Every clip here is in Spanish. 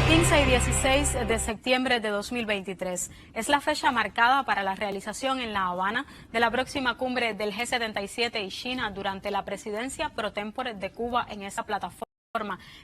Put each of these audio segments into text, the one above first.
15 y 16 de septiembre de 2023 es la fecha marcada para la realización en La Habana de la próxima cumbre del G77 y China durante la presidencia pro tempore de Cuba en esa plataforma,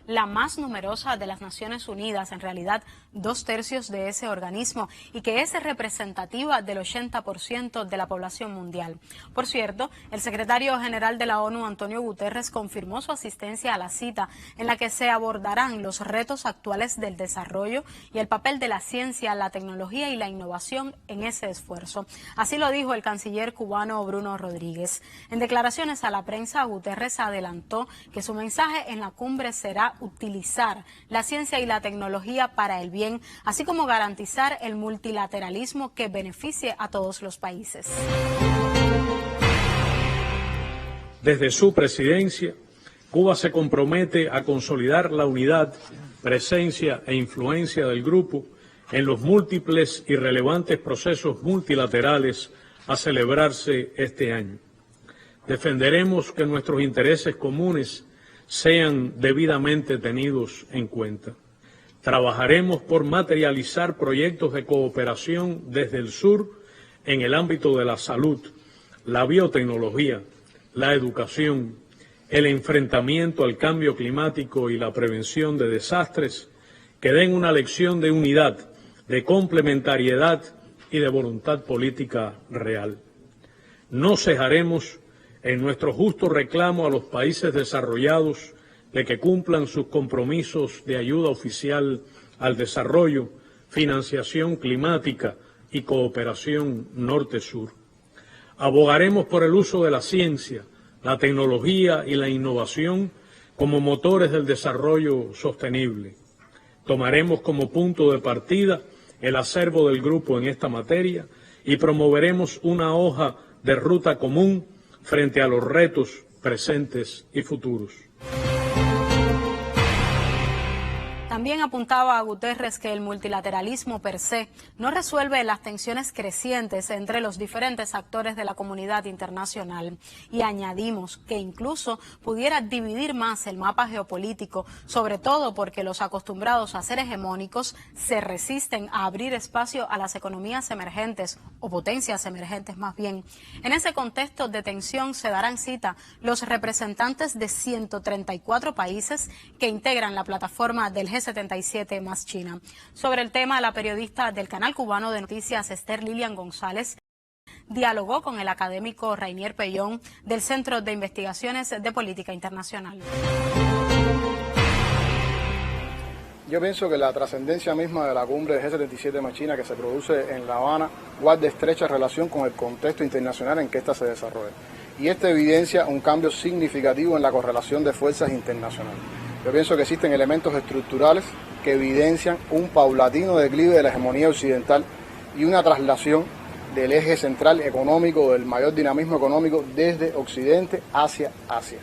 la más numerosa de las Naciones Unidas, en realidad 2/3 de ese organismo, y que es representativa del 80% de la población mundial. Por cierto, el secretario general de la ONU, Antonio Guterres, confirmó su asistencia a la cita en la que se abordarán los retos actuales del desarrollo y el papel de la ciencia, la tecnología y la innovación en ese esfuerzo. Así lo dijo el canciller cubano Bruno Rodríguez. En declaraciones a la prensa, Guterres adelantó que su mensaje en la cumbre será utilizar la ciencia y la tecnología para el bien, así como garantizar el multilateralismo que beneficie a todos los países. Desde su presidencia, Cuba se compromete a consolidar la unidad, presencia e influencia del grupo en los múltiples y relevantes procesos multilaterales a celebrarse este año. Defenderemos que nuestros intereses comunes sean debidamente tenidos en cuenta. Trabajaremos por materializar proyectos de cooperación desde el sur en el ámbito de la salud, la biotecnología, la educación, el enfrentamiento al cambio climático y la prevención de desastres, que den una lección de unidad, de complementariedad y de voluntad política real. No cejaremos en nuestro justo reclamo a los países desarrollados de que cumplan sus compromisos de ayuda oficial al desarrollo, financiación climática y cooperación norte-sur. Abogaremos por el uso de la ciencia, la tecnología y la innovación como motores del desarrollo sostenible. Tomaremos como punto de partida el acervo del grupo en esta materia y promoveremos una hoja de ruta común frente a los retos presentes y futuros. También apuntaba a Guterres que el multilateralismo per se no resuelve las tensiones crecientes entre los diferentes actores de la comunidad internacional, y añadimos que incluso pudiera dividir más el mapa geopolítico, sobre todo porque los acostumbrados a ser hegemónicos se resisten a abrir espacio a las economías emergentes, o potencias emergentes más bien. En ese contexto de tensión se darán cita los representantes de 134 países que integran la plataforma del G77 más China. Sobre el tema, la periodista del canal cubano de noticias Esther Lilian González dialogó con el académico Rainier Pellón del Centro de Investigaciones de Política Internacional. Yo pienso que la trascendencia misma de la cumbre del G77 más China que se produce en La Habana guarda estrecha relación con el contexto internacional en que ésta se desarrolla. Y esto evidencia un cambio significativo en la correlación de fuerzas internacionales. Yo pienso que existen elementos estructurales que evidencian un paulatino declive de la hegemonía occidental y una traslación del eje central económico, del mayor dinamismo económico desde Occidente hacia Asia.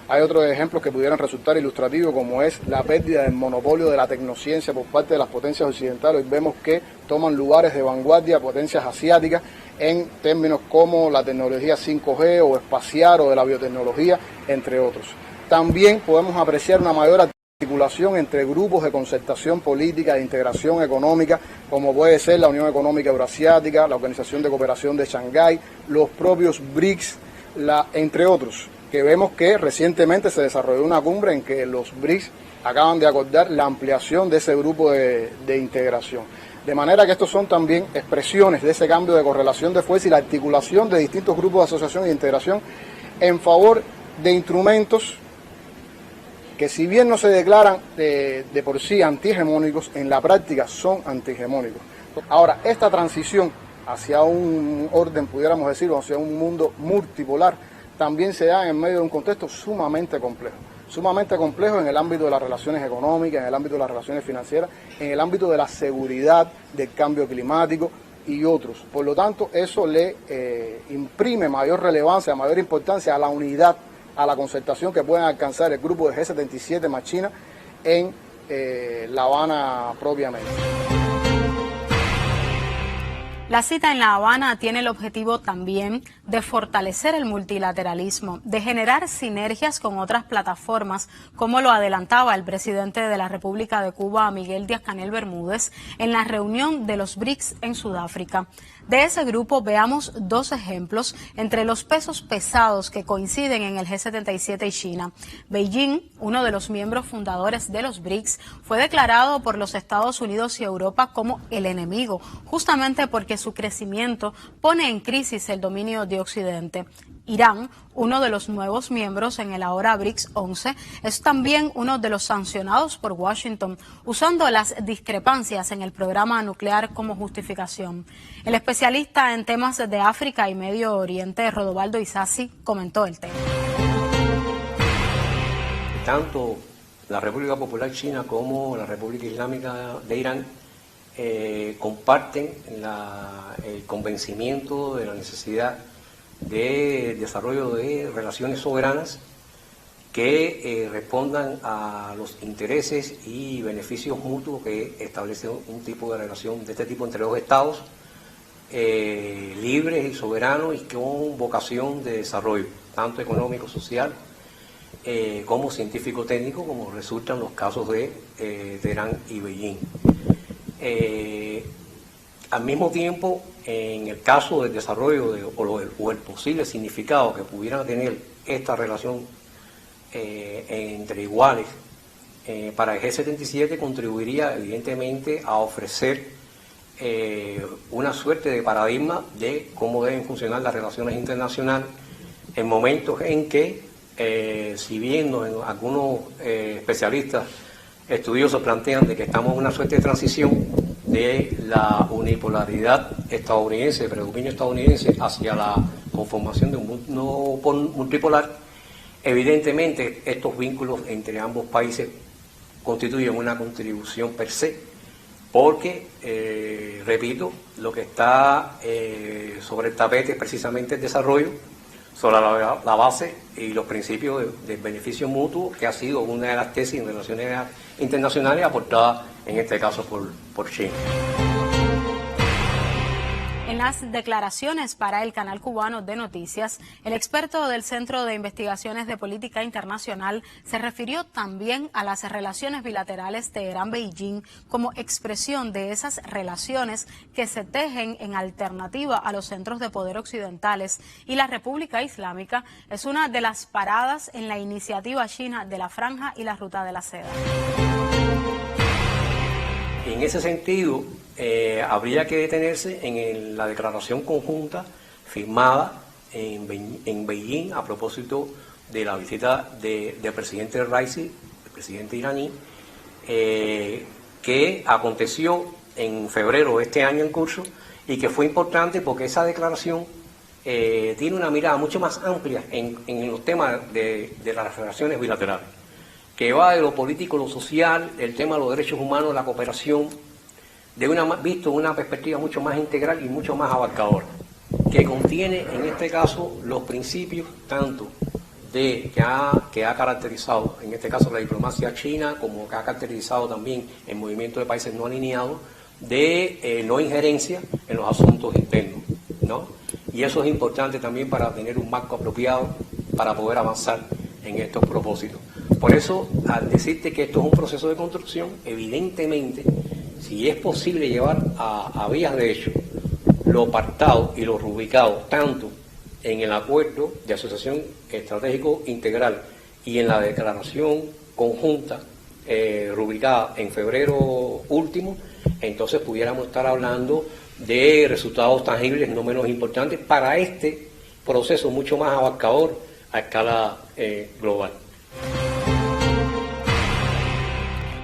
Hay otros ejemplos que pudieran resultar ilustrativos, como es la pérdida del monopolio de la tecnociencia por parte de las potencias occidentales. Hoy vemos que toman lugares de vanguardia potencias asiáticas en términos como la tecnología 5G o espacial o de la biotecnología, entre otros. También podemos apreciar una mayor articulación entre grupos de concertación política, de integración económica, como puede ser la Unión Económica Euroasiática, la Organización de Cooperación de Shanghái, los propios BRICS, entre otros, que vemos que recientemente se desarrolló una cumbre en que los BRICS acaban de acordar la ampliación de ese grupo de integración. De manera que estos son también expresiones de ese cambio de correlación de fuerza y la articulación de distintos grupos de asociación e integración en favor de instrumentos que, si bien no se declaran de por sí antihegemónicos, en la práctica son antihegemónicos. Ahora, esta transición hacia un orden, pudiéramos decirlo, hacia un mundo multipolar, también se da en medio de un contexto sumamente complejo en el ámbito de las relaciones económicas, en el ámbito de las relaciones financieras, en el ámbito de la seguridad, del cambio climático y otros. Por lo tanto, eso le imprime mayor relevancia, mayor importancia a la unidad, a la concertación que pueden alcanzar el grupo de G77 más China en La Habana propiamente. La cita en La Habana tiene el objetivo también de fortalecer el multilateralismo, de generar sinergias con otras plataformas, como lo adelantaba el presidente de la República de Cuba, Miguel Díaz-Canel Bermúdez, en la reunión de los BRICS en Sudáfrica. De ese grupo veamos dos ejemplos entre los pesos pesados que coinciden en el G77 y China. Beijing, uno de los miembros fundadores de los BRICS, fue declarado por los Estados Unidos y Europa como el enemigo, justamente porque su crecimiento pone en crisis el dominio de Occidente. Irán, uno de los nuevos miembros en el ahora BRICS 11, es también uno de los sancionados por Washington, usando las discrepancias en el programa nuclear como justificación. El especialista en temas de África y Medio Oriente, Rodovaldo Isasi, comentó el tema. Tanto la República Popular China como la República Islámica de Irán comparten el convencimiento de la necesidad de desarrollo de relaciones soberanas que respondan a los intereses y beneficios mutuos que establece un tipo de relación de este tipo entre dos estados libres y soberanos y con vocación de desarrollo, tanto económico, social, como científico-técnico, como resultan los casos de Teherán y Beijing. Al mismo tiempo, en el caso del desarrollo o el posible significado que pudiera tener esta relación entre iguales, para el G77 contribuiría evidentemente a ofrecer una suerte de paradigma de cómo deben funcionar las relaciones internacionales en momentos en que, si bien algunos especialistas estudiosos plantean de que estamos en una suerte de transición de la unipolaridad estadounidense, predominio estadounidense, hacia la conformación de un mundo multipolar, evidentemente estos vínculos entre ambos países constituyen una contribución per se, porque, repito, lo que está sobre el tapete es precisamente el desarrollo, sobre la base y los principios del beneficio mutuo, que ha sido una de las tesis en relaciones internacionales aportada en este caso por China. En las declaraciones para el canal cubano de noticias, el experto del Centro de Investigaciones de Política Internacional se refirió también a las relaciones bilaterales Teherán-Beijing como expresión de esas relaciones que se tejen en alternativa a los centros de poder occidentales, y la República Islámica es una de las paradas en la iniciativa china de la Franja y la Ruta de la Seda. En ese sentido, habría que detenerse en la declaración conjunta firmada en Beijing a propósito de la visita del presidente Raisi, el presidente iraní, que aconteció en febrero de este año en curso y que fue importante porque esa declaración tiene una mirada mucho más amplia en los temas de las relaciones bilaterales, que va de lo político, lo social, el tema de los derechos humanos, la cooperación, visto de una perspectiva mucho más integral y mucho más abarcadora, que contiene en este caso los principios tanto que ha caracterizado, en este caso la diplomacia china, como que ha caracterizado también el movimiento de países no alineados, de no injerencia en los asuntos internos, ¿no? Y eso es importante también para tener un marco apropiado para poder avanzar en estos propósitos. Por eso, al decirte que esto es un proceso de construcción, evidentemente, si es posible llevar a vías de hecho lo pactado y lo rubricado tanto en el acuerdo de asociación estratégico integral y en la declaración conjunta rubricada en febrero último, entonces pudiéramos estar hablando de resultados tangibles no menos importantes para este proceso mucho más abarcador a escala global.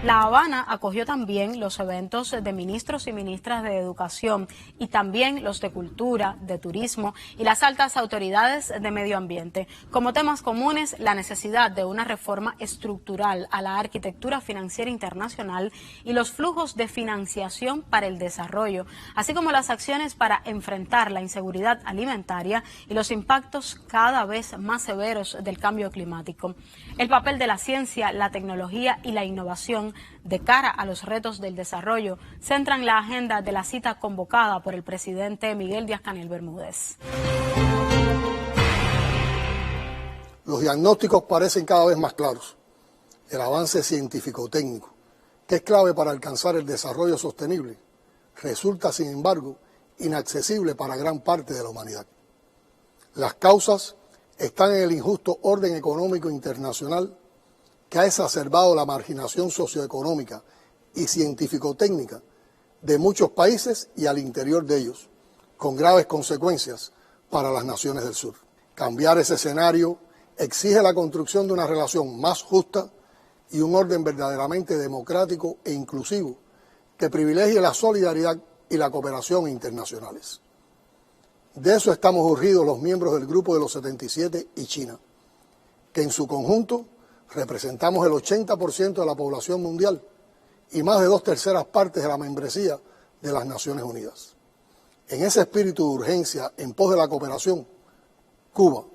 La Habana acogió también los eventos de ministros y ministras de Educación y también los de Cultura, de Turismo y las altas autoridades de Medio Ambiente. Como temas comunes, la necesidad de una reforma estructural a la arquitectura financiera internacional y los flujos de financiación para el desarrollo, así como las acciones para enfrentar la inseguridad alimentaria y los impactos cada vez más severos del cambio climático. El papel de la ciencia, la tecnología y la innovación cooperación de cara a los retos del desarrollo centran la agenda de la cita convocada por el presidente Miguel Díaz-Canel Bermúdez. Los diagnósticos parecen cada vez más claros. El avance científico-técnico, que es clave para alcanzar el desarrollo sostenible, resulta, sin embargo, inaccesible para gran parte de la humanidad. Las causas están en el injusto orden económico internacional que ha exacerbado la marginación socioeconómica y científico-técnica de muchos países y al interior de ellos, con graves consecuencias para las naciones del sur. Cambiar ese escenario exige la construcción de una relación más justa y un orden verdaderamente democrático e inclusivo que privilegie la solidaridad y la cooperación internacionales. De eso estamos urgidos los miembros del Grupo de los 77 y China, que en su conjunto representamos el 80% de la población mundial y más de 2/3 partes de la membresía de las Naciones Unidas. En ese espíritu de urgencia en pos de la cooperación, Cuba,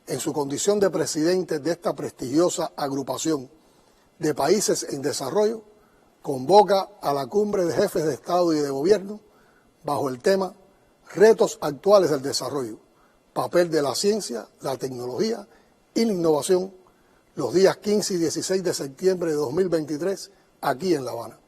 en su condición de presidente de esta prestigiosa agrupación de países en desarrollo, convoca a la cumbre de jefes de Estado y de Gobierno bajo el tema Retos actuales del desarrollo, papel de la ciencia, la tecnología y la innovación, los días 15 y 16 de septiembre de 2023, aquí en La Habana.